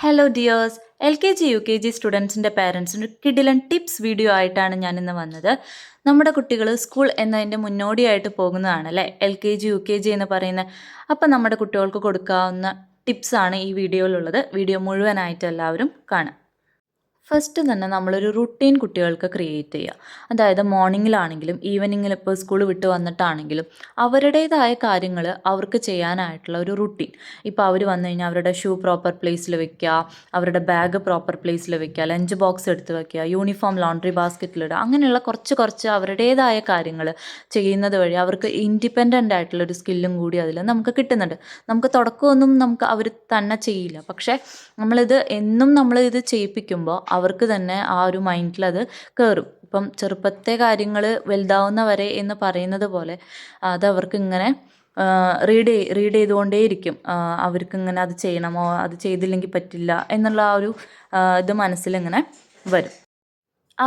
Hello dears, LKG UKG സ്റ്റുഡൻസിൻ്റെ പാരൻസിന് കിഡിലൻ tips video ആയിട്ടാണ് ഞാനിന്ന് വന്നത്. നമ്മുടെ കുട്ടികൾ സ്കൂൾ എന്നതിൻ്റെ മുന്നോടിയായിട്ട് പോകുന്നതാണല്ലേ LKG UKG എന്ന് പറയുന്നത്. അപ്പം നമ്മുടെ കുട്ടികൾക്ക് കൊടുക്കാവുന്ന ടിപ്സാണ് ഈ വീഡിയോയിലുള്ളത്. വീഡിയോ മുഴുവനായിട്ട് എല്ലാവരും കാണാം. ഫസ്റ്റ് തന്നെ നമ്മളൊരു റുട്ടീൻ കുട്ടികൾക്ക് ക്രിയേറ്റ് ചെയ്യുക. അതായത് മോർണിംഗിലാണെങ്കിലും ഈവനിങ്ങിൽ ഇപ്പോൾ സ്കൂൾ വിട്ട് വന്നിട്ടാണെങ്കിലും അവരുടേതായ കാര്യങ്ങൾ അവർക്ക് ചെയ്യാനായിട്ടുള്ള ഒരു റുട്ടീൻ. ഇപ്പോൾ അവർ വന്നു കഴിഞ്ഞാൽ അവരുടെ ഷൂ പ്രോപ്പർ പ്ലേസിൽ വെക്കുക, അവരുടെ ബാഗ് പ്രോപ്പർ പ്ലേസിൽ വെക്കുക, ലഞ്ച് ബോക്സ് എടുത്ത് വെക്കുക, യൂണിഫോം ലോണ്ട്രി ബാസ്ക്കറ്റിലിടുക, അങ്ങനെയുള്ള കുറച്ച് അവരുടേതായ കാര്യങ്ങൾ ചെയ്യുന്നത് വഴി അവർക്ക് ഇൻഡിപെൻഡൻ്റ് ആയിട്ടുള്ളൊരു സ്കില്ലും കൂടി അതിൽ നമുക്ക് കിട്ടുന്നുണ്ട്. നമുക്ക് തുടക്കമൊന്നും നമുക്ക് അവർ തന്നെ ചെയ്യില്ല, പക്ഷേ നമ്മളിത് എന്നും നമ്മളിത് ചെയ്യിപ്പിക്കുമ്പോൾ അവർക്ക് തന്നെ ആ ഒരു മൈൻഡിൽ അത് കയറും. ഇപ്പം ചെറുപ്പത്തെ കാര്യങ്ങൾ വലുതാവുന്ന വരെ എന്ന് പറയുന്നത് പോലെ അത് അവർക്ക് ഇങ്ങനെ റീഡ് ചെയ്തുകൊണ്ടേയിരിക്കും. അവർക്കിങ്ങനെ അത് ചെയ്യണമോ, അത് ചെയ്തില്ലെങ്കിൽ പറ്റില്ല എന്നുള്ള ആ ഒരു ഇത് മനസ്സിലിങ്ങനെ വരും.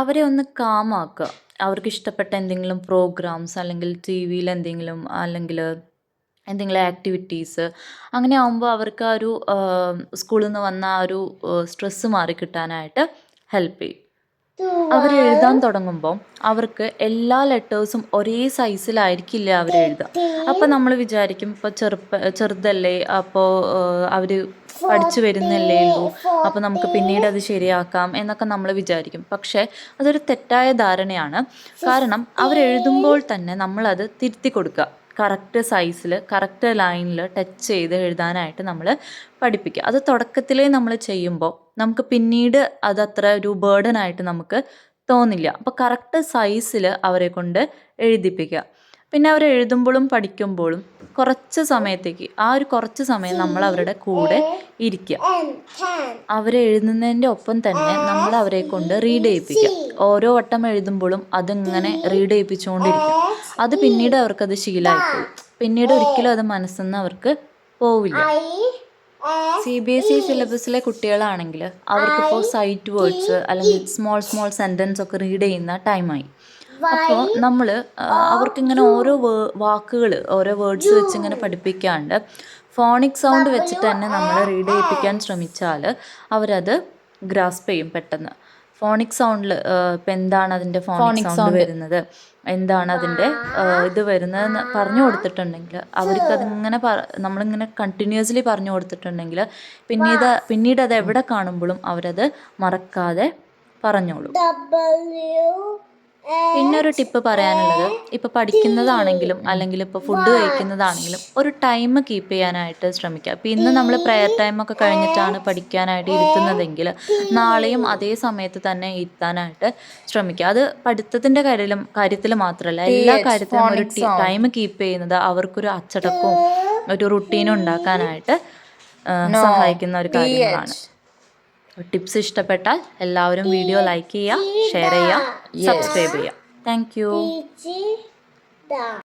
അവരെ ഒന്ന് കാമാക്കുക. അവർക്ക് ഇഷ്ടപ്പെട്ട എന്തെങ്കിലും പ്രോഗ്രാംസ് അല്ലെങ്കിൽ TV-യിൽ എന്തെങ്കിലും അല്ലെങ്കിൽ എന്തെങ്കിലും ആക്ടിവിറ്റീസ് അങ്ങനെ ആകുമ്പോൾ അവർക്ക് ആ ഒരു സ്കൂളിൽ നിന്ന് വന്ന ആ ഒരു സ്ട്രെസ്സ് മാറിക്കിട്ടാനായിട്ട് ഹെൽപ്പ് ചെയ്യും. അവർ എഴുതാൻ തുടങ്ങുമ്പോൾ അവർക്ക് എല്ലാ ലെറ്റേഴ്സും ഒരേ സൈസിലായിരിക്കില്ല അവർ എഴുതുക. അപ്പോൾ നമ്മൾ വിചാരിക്കും ഇപ്പോൾ ചെറുതല്ലേ, അപ്പോൾ അവർ പഠിച്ചു വരുന്നല്ലേ ഉള്ളൂ, അപ്പോൾ നമുക്ക് പിന്നീട് അത് ശരിയാക്കാം എന്നൊക്കെ നമ്മൾ വിചാരിക്കും. പക്ഷേ അതൊരു തെറ്റായ ധാരണയാണ്. കാരണം അവരെഴുതുമ്പോൾ തന്നെ നമ്മളത് തിരുത്തി കൊടുക്കുക. കറക്റ്റ് സൈസിൽ കറക്റ്റ് ലൈനിൽ ടച്ച് ചെയ്ത് എഴുതാനായിട്ട് നമ്മൾ പഠിപ്പിക്കുക. അത് തുടക്കത്തിലേ നമ്മൾ ചെയ്യുമ്പോൾ നമുക്ക് പിന്നീട് അതത്ര ഒരു ബേർഡനായിട്ട് നമുക്ക് തോന്നില്ല. അപ്പോൾ കറക്റ്റ് സൈസിൽ അവരെ കൊണ്ട് എഴുതിപ്പിക്കുക. പിന്നെ അവർ എഴുതുമ്പോഴും പഠിക്കുമ്പോഴും കുറച്ച് സമയത്തേക്ക് കുറച്ച് സമയം നമ്മൾ അവരുടെ കൂടെ ഇരിക്കുക. അവരെ എഴുതുന്നതിൻ്റെ ഒപ്പം തന്നെ നമ്മൾ അവരെ കൊണ്ട് റീഡ് ചെയ്യിപ്പിക്കുക. ഓരോ വട്ടം എഴുതുമ്പോഴും അതിങ്ങനെ റീഡ് ചെയ്യിപ്പിച്ചുകൊണ്ടിരിക്കുക. അത് പിന്നീട് അവർക്കത് ശീലമായിപ്പോകും. പിന്നീട് ഒരിക്കലും അത് മനസ്സിൽ നിന്ന് അവർക്ക് പോവില്ല. CBSE സിലബസിലെ കുട്ടികളാണെങ്കിൽ അവർക്കിപ്പോൾ സൈറ്റ് വേർഡ്സ് അല്ലെങ്കിൽ സ്മോൾ സെൻറ്റൻസ് ഒക്കെ റീഡ് ചെയ്യുന്ന ടൈമായി. അപ്പോൾ നമ്മൾ അവർക്കിങ്ങനെ ഓരോ വാക്കുകൾ ഓരോ വേർഡ്സ് വെച്ച് ഇങ്ങനെ പഠിപ്പിക്കാണ്ട് ഫോണിക് സൗണ്ട് വെച്ചിട്ട് തന്നെ നമ്മൾ റീഡ് ചെയ്യിപ്പിക്കാൻ ശ്രമിച്ചാൽ അവരത് ഗ്രാസ്പ് ചെയ്യും പെട്ടെന്ന്. ഫോണിക് സൗണ്ടിൽ ഇപ്പം എന്താണ് അതിൻ്റെ ഫോണിക് സൗണ്ട് വരുന്നത്, എന്താണ് അതിൻ്റെ ഇത് വരുന്നതെന്ന് പറഞ്ഞു കൊടുത്തിട്ടുണ്ടെങ്കിൽ അവർക്കതിങ്ങനെ നമ്മളിങ്ങനെ കണ്ടിന്യൂസ്ലി പറഞ്ഞു കൊടുത്തിട്ടുണ്ടെങ്കിൽ പിന്നീട് അത് എവിടെ കാണുമ്പോഴും അവരത് മറക്കാതെ പറഞ്ഞോളും. പിന്നെ ഒരു ടിപ്പ് പറയാനുള്ളത്, ഇപ്പോൾ പഠിക്കുന്നതാണെങ്കിലും അല്ലെങ്കിൽ ഇപ്പോൾ ഫുഡ് കഴിക്കുന്നതാണെങ്കിലും ഒരു ടൈം കീപ്പ് ചെയ്യാനായിട്ട് ശ്രമിക്കുക. ഇപ്പോൾ ഇന്ന് നമ്മൾ പ്രെയർ ടൈമൊക്കെ കഴിഞ്ഞിട്ടാണ് പഠിക്കാനായിട്ട് ഇരുത്തുന്നതെങ്കിൽ നാളെയും അതേ സമയത്ത് തന്നെ ഇരുത്താനായിട്ട് ശ്രമിക്കുക. അത് പഠിത്തത്തിൻ്റെ കാര്യത്തിൽ മാത്രമല്ല, എല്ലാ കാര്യത്തിലും ഒരു ടൈം കീപ്പ് ചെയ്യുന്നത് അവർക്കൊരു അച്ചടക്കവും ഒരു റുട്ടീനും ഉണ്ടാക്കാനായിട്ട് സഹായിക്കുന്ന ഒരു കാര്യങ്ങളാണ്. ടിപ്സ് ഇഷ്ടപ്പെട്ടാൽ എല്ലാവരും വീഡിയോ ലൈക്ക് ചെയ്യുക, ഷെയർ ചെയ്യുക, സബ്സ്ക്രൈബ് ചെയ്യുക. Thank you.